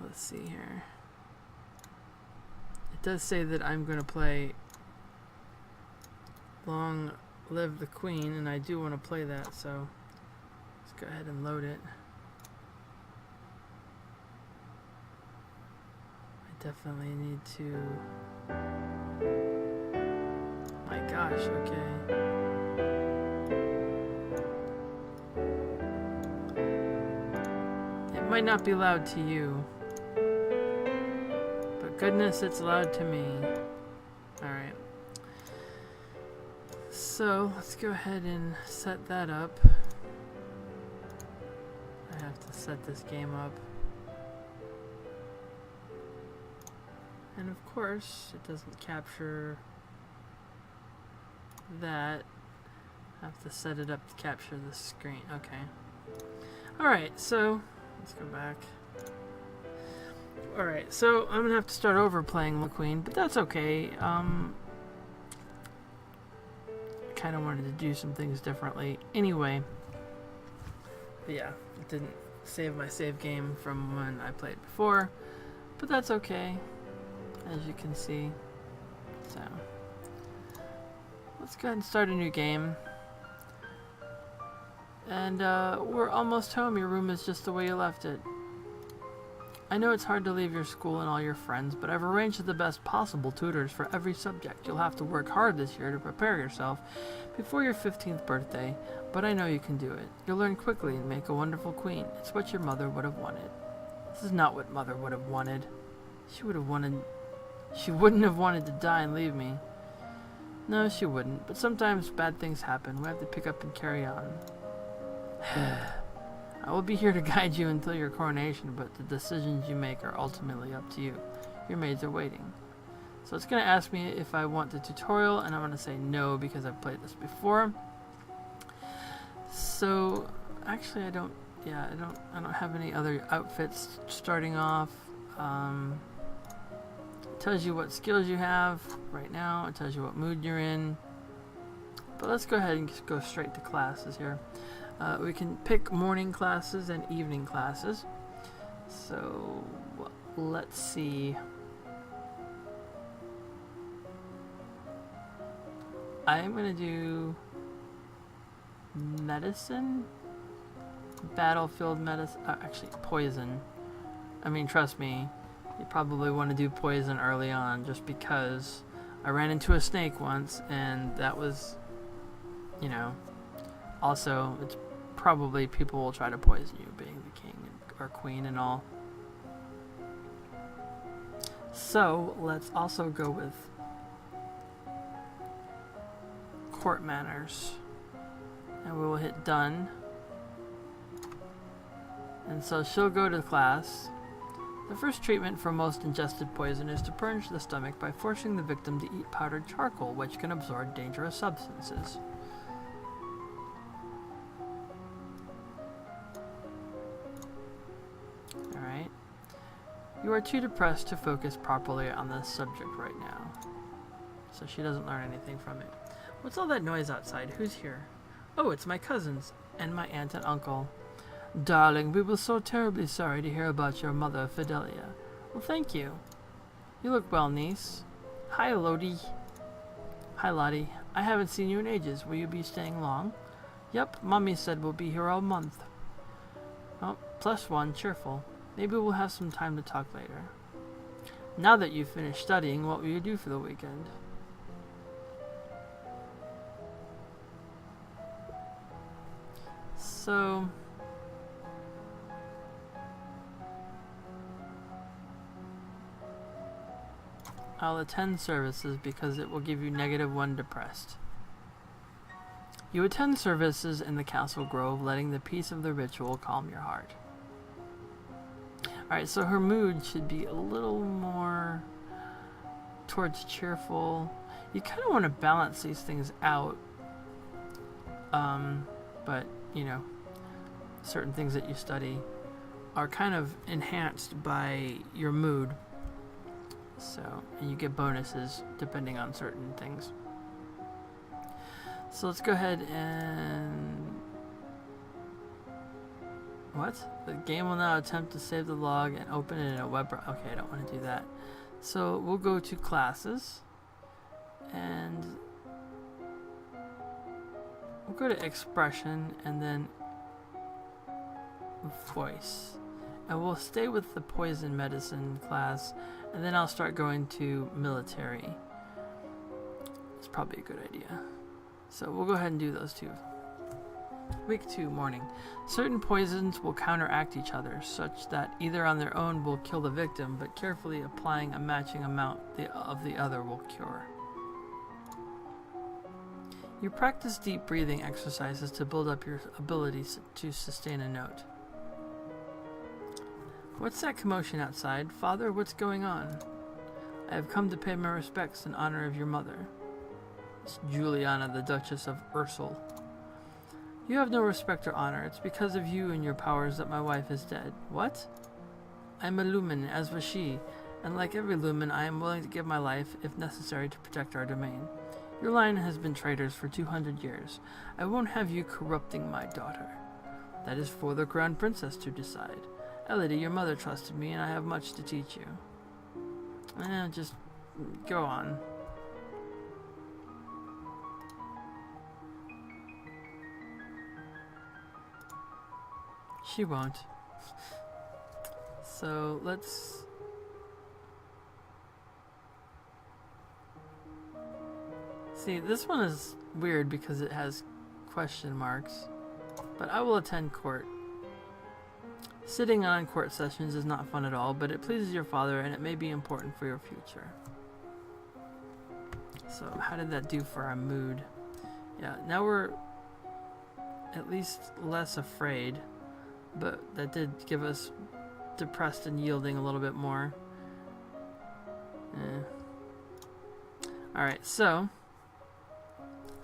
let's see here. It does say that I'm going to play Long Live the Queen, and I do want to play that, so let's go ahead and load it. I definitely need to... My gosh, okay. It might not be loud to you, but goodness, it's loud to me. Alright. So, let's go ahead and set that up. I have to set this game up. And of course, it doesn't capture that. I have to set it up to capture the screen. Okay. Alright, so let's go back. Alright, so I'm going to have to start over playing the Queen, but that's okay. I kind of wanted to do some things differently anyway. But yeah, it didn't save my save game from when I played before, but that's okay, as you can see. So let's go ahead and start a new game. And we're almost home. Your room is just the way you left it. I know it's hard to leave your school and all your friends, but I've arranged the best possible tutors for every subject. You'll have to work hard this year to prepare yourself before your 15th birthday, but I know you can do it. You'll learn quickly and make a wonderful queen. It's what your mother would have wanted. This is not what Mother would have wanted. She wouldn't have wanted to die and leave me. No, she wouldn't, but sometimes bad things happen. We have to pick up and carry on. I will be here to guide you until your coronation, but the decisions you make are ultimately up to you. Your maids are waiting. So it's going to ask me if I want the tutorial, and I'm going to say no because I've played this before. So actually I don't have any other outfits starting off. It tells you what skills you have right now. It tells you what mood you're in. But let's go ahead and just go straight to classes here. We can pick morning classes and evening classes. So let's see. I'm going to do medicine, battlefield medicine, actually poison. I mean, trust me, you probably want to do poison early on just because I ran into a snake once and that was, you know, also it's probably people will try to poison you being the king or queen and all. So let's also go with court manners, and we will hit done. And so she'll go to class. The first treatment for most ingested poison is to purge the stomach by forcing the victim to eat powdered charcoal, which can absorb dangerous substances. Alright. You are too depressed to focus properly on this subject right now. So she doesn't learn anything from it. What's all that noise outside? Who's here? Oh, it's my cousins and my aunt and uncle. Darling, we were so terribly sorry to hear about your mother, Fidelia. Well, thank you. You look well, niece. Hi, Lottie. Hi, Lottie. I haven't seen you in ages. Will you be staying long? Yep, Mommy said we'll be here all month. Oh, +1, cheerful. Maybe we'll have some time to talk later. Now that you've finished studying, what will you do for the weekend? So... I'll attend services because it will give you -1 depressed. You attend services in the castle grove, letting the peace of the ritual calm your heart. Alright, so her mood should be a little more towards cheerful. You kind of want to balance these things out. But, you know, certain things that you study are kind of enhanced by your mood. So, and you get bonuses depending on certain things. So let's go ahead and... What? The game will now attempt to save the log and open it in a web browser. Okay, I don't want to do that. So we'll go to classes and we'll go to expression and then voice. And we'll stay with the poison medicine class, and then I'll start going to military. It's probably a good idea. So we'll go ahead and do those two. Week 2, morning. Certain poisons will counteract each other, such that either on their own will kill the victim, but carefully applying a matching amount of the other will cure. You practice deep breathing exercises to build up your ability to sustain a note. What's that commotion outside? Father, what's going on? I have come to pay my respects in honor of your mother. It's Juliana, the Duchess of Ursel. You have no respect or honor. It's because of you and your powers that my wife is dead. What? I'm a lumen, as was she, and like every lumen, I am willing to give my life, if necessary, to protect our domain. Your line has been traitors for 200 years. I won't have you corrupting my daughter. That is for the Crown Princess to decide. Elodie, your mother trusted me, and I have much to teach you. Just go on. She won't. So let's... See, this one is weird because it has question marks. But I will attend court. Sitting on court sessions is not fun at all, but it pleases your father and it may be important for your future. So how did that do for our mood? Yeah, now we're at least less afraid, but that did give us depressed and yielding a little bit more. Alright, so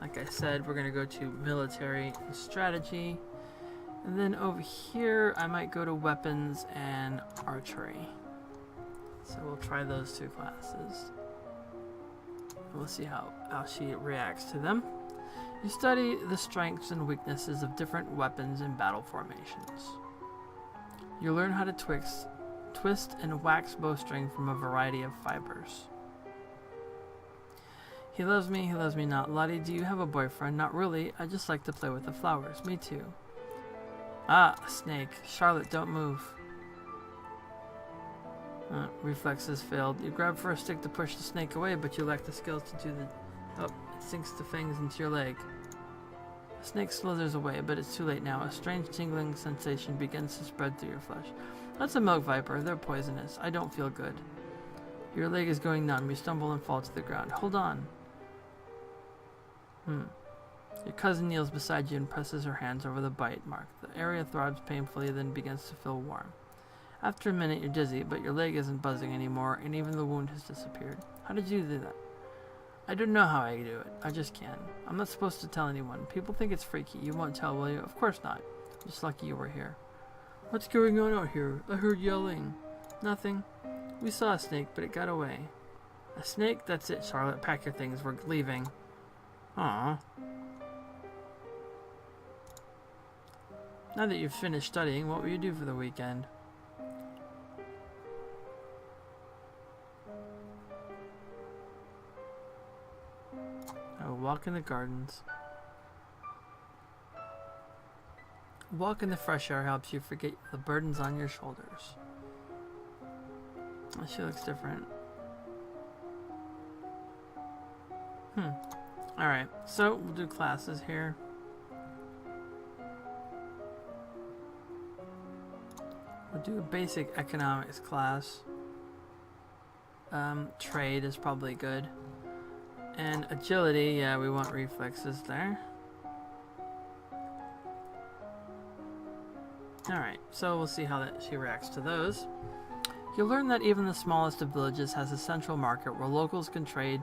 like I said, we're going to go to military and strategy. And then over here, I might go to weapons and archery. So we'll try those two classes. We'll see how she reacts to them. You study the strengths and weaknesses of different weapons and battle formations. You learn how to twist and wax bowstring from a variety of fibers. He loves me not. Lottie, do you have a boyfriend? Not really. I just like to play with the flowers. Me too. Ah, a snake. Charlotte, don't move. Reflexes failed. You grab for a stick to push the snake away, but you lack the skills to do the... Oh, it sinks the fangs into your leg. The snake slithers away, but it's too late now. A strange tingling sensation begins to spread through your flesh. That's a milk viper. They're poisonous. I don't feel good. Your leg is going numb. You stumble and fall to the ground. Hold on. Your cousin kneels beside you and presses her hands over the bite mark. The area throbs painfully, then begins to feel warm. After a minute, you're dizzy, but your leg isn't buzzing anymore, and even the wound has disappeared. How did you do that? I don't know how I do it. I just can. I'm not supposed to tell anyone. People think it's freaky. You won't tell, will you? Of course not. Just lucky you were here. What's going on out here? I heard yelling. Nothing. We saw a snake, but it got away. A snake? That's it, Charlotte. Pack your things. We're leaving. Aww. Now that you've finished studying, what will you do for the weekend? I will walk in the gardens. A walk in the fresh air helps you forget the burdens on your shoulders. Oh, she looks different. Alright, so we'll do classes here. We'll do a basic economics class. Trade is probably good. And agility, yeah, we want reflexes there. Alright, so we'll see how she reacts to those. You'll learn that even the smallest of villages has a central market where locals can trade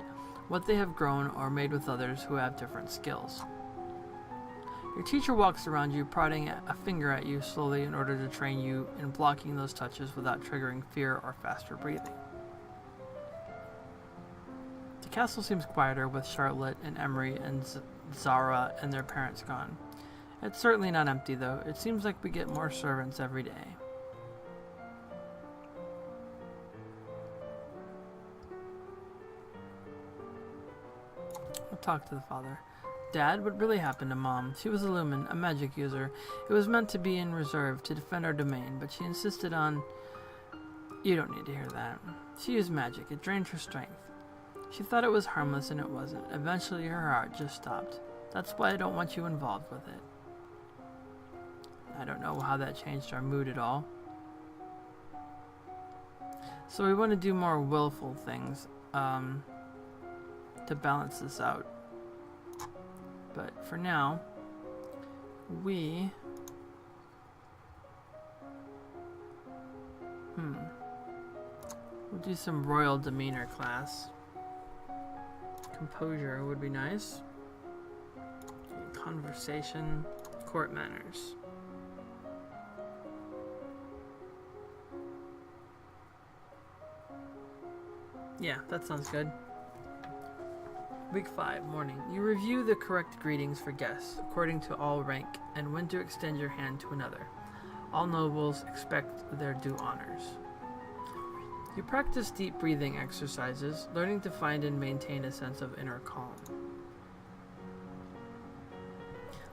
what they have grown or made with others who have different skills. Your teacher walks around you, prodding a finger at you slowly in order to train you in blocking those touches without triggering fear or faster breathing. The castle seems quieter with Charlotte and Emery and Zara and their parents gone. It's certainly not empty, though. It seems like we get more servants every day. I'll talk to the father. Dad, what really happened to Mom? She was a lumen, a magic user. It was meant to be in reserve to defend our domain, but she insisted on... You don't need to hear that. She used magic. It drained her strength. She thought it was harmless, and it wasn't. Eventually, her heart just stopped. That's why I don't want you involved with it. I don't know how that changed our mood at all. So we want to do more willful things to balance this out. But for now, we'll do some royal demeanor class. Composure would be nice. Conversation, court manners. Yeah, that sounds good. Week 5, morning. You review the correct greetings for guests, according to all rank, and when to extend your hand to another. All nobles expect their due honors. You practice deep breathing exercises, learning to find and maintain a sense of inner calm.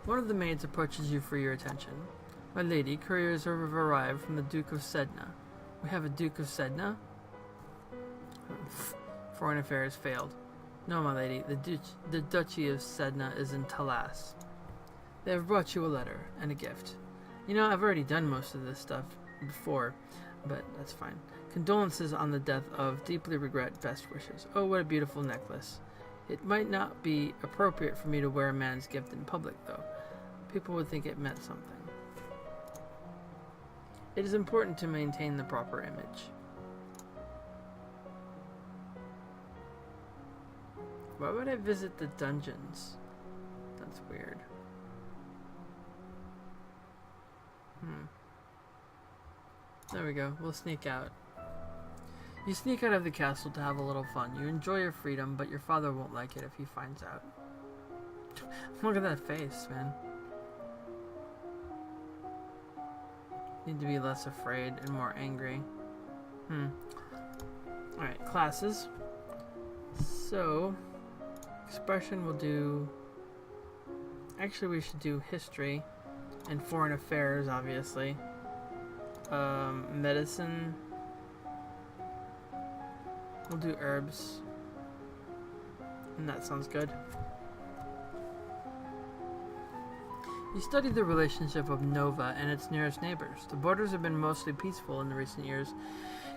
One of the maids approaches you for your attention. My lady, couriers have arrived from the Duke of Sedna. We have a Duke of Sedna? Foreign affairs failed. No, my lady, the Duchy of Sedna is in Talas. They have brought you a letter and a gift. You know, I've already done most of this stuff before, but that's fine. Condolences on the death of, deeply regret, best wishes. Oh, what a beautiful necklace. It might not be appropriate for me to wear a man's gift in public, though. People would think it meant something. It is important to maintain the proper image. Why would I visit the dungeons? That's weird. There we go. We'll sneak out. You sneak out of the castle to have a little fun. You enjoy your freedom, but your father won't like it if he finds out. Look at that face, man. Need to be less afraid and more angry. Alright, classes. So... expression will do... Actually, we should do history and foreign affairs, obviously. Medicine. We'll do herbs. And that sounds good. You studied the relationship of Nova and its nearest neighbors. The borders have been mostly peaceful in the recent years,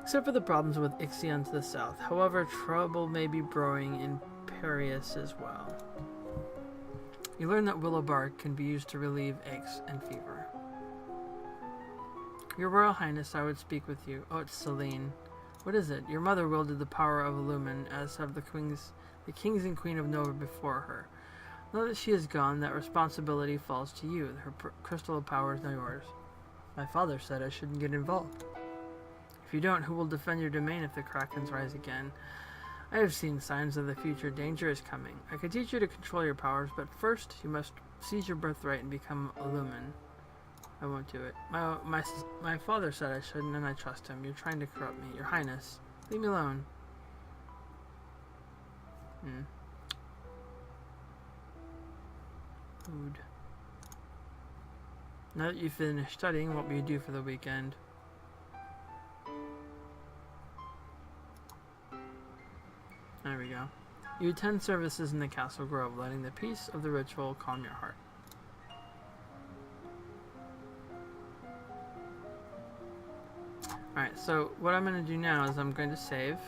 except for the problems with Ixion to the south. However, trouble may be brewing in Parius as well. You learn that willow bark can be used to relieve aches and fever. Your Royal Highness, I would speak with you. Oh, it's Celine. What is it? Your mother wielded the power of Illumin, as have the kings and queen of Nova before her. Now that she is gone, that responsibility falls to you. Her crystal of power is now yours. My father said I shouldn't get involved. If you don't, who will defend your domain if the Krakens rise again? I have seen signs of the future. Danger is coming. I could teach you to control your powers, but first you must seize your birthright and become a lumen. I won't do it. My father said I shouldn't, and I trust him. You're trying to corrupt me. Your Highness, leave me alone. Food. Now that you've finished studying, what will you do for the weekend? There we go. You attend services in the Castle Grove, letting the peace of the ritual calm your heart. Alright, so what I'm going to do now is I'm going to save.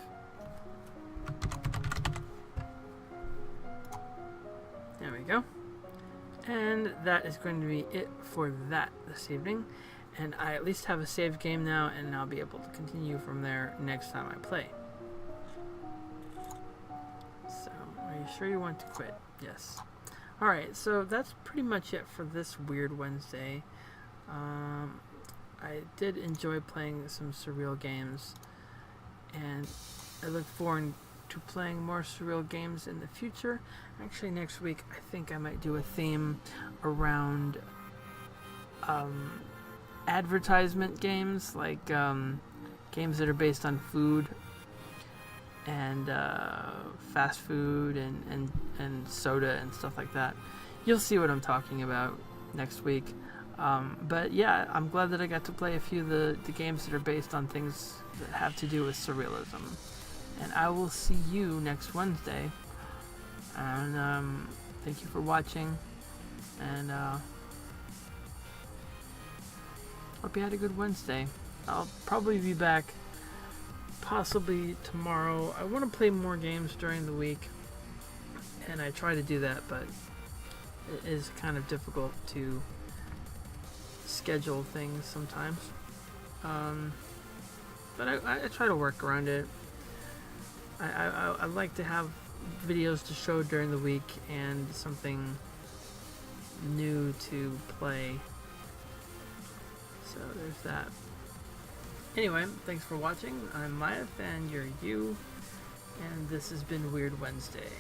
There we go. And that is going to be it for that this evening. And I at least have a save game now, and I'll be able to continue from there next time I play. So, are you sure you want to quit? Yes. Alright, so that's pretty much it for this Weird Wednesday. I did enjoy playing some surreal games, and I look forward to playing more surreal games in the future. Actually, next week I think I might do a theme around advertisement games, like games that are based on food and fast food and soda and stuff like that. You'll see what I'm talking about next week. But yeah, I'm glad that I got to play a few of the games that are based on things that have to do with surrealism. And I will see you next Wednesday. And thank you for watching. And hope you had a good Wednesday. I'll probably be back possibly tomorrow. I want to play more games during the week. And I try to do that, but it is kind of difficult to schedule things sometimes. But I try to work around it. I like to have videos to show during the week and something new to play. So there's that. Anyway, thanks for watching. I'm Maya, and you're you. And this has been Weird Wednesday.